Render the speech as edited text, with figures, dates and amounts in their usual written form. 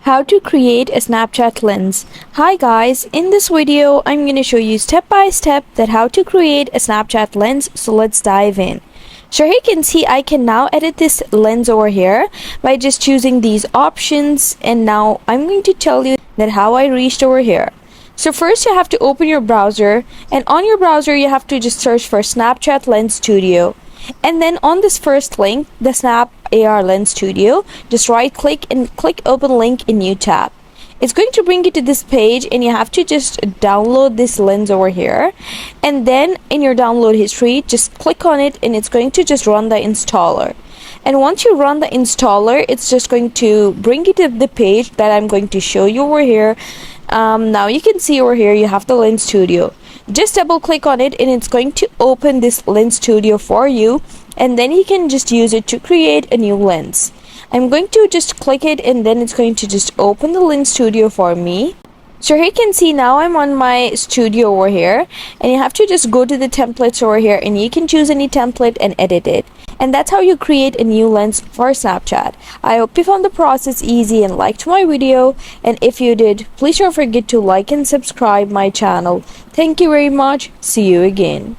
How to create a Snapchat lens. Hi guys, in this video I'm going to show you step by step that how to create a Snapchat lens, so let's dive in. So here you can see I can now edit this lens over here by just choosing these options, and now I'm going to tell you that how I reached over here. So first you have to open your browser, and on your browser you have to just search for Snapchat Lens Studio. And then on this first link, the Snap AR Lens Studio, just right click and click open link in new tab. It's going to bring you to this page, and you have to just download this lens over here, and then in your download history just click on it, and it's going to just run the installer. And once you run the installer, it's just going to bring you to the page that I'm going to show you over here. Now you can see over here you have the Lens Studio. Just double click on it and it's going to open this Lens Studio for you, and then you can just use it to create a new lens. I'm going to just click it, and then it's going to just open the Lens Studio for me. So here you can see now I'm on my studio over here, and you have to just go to the templates over here, and you can choose any template and edit it. And that's how you create a new lens for Snapchat. I hope you found the process easy and liked my video, and if you did, please don't forget to like and subscribe my channel. Thank you very much. See you again.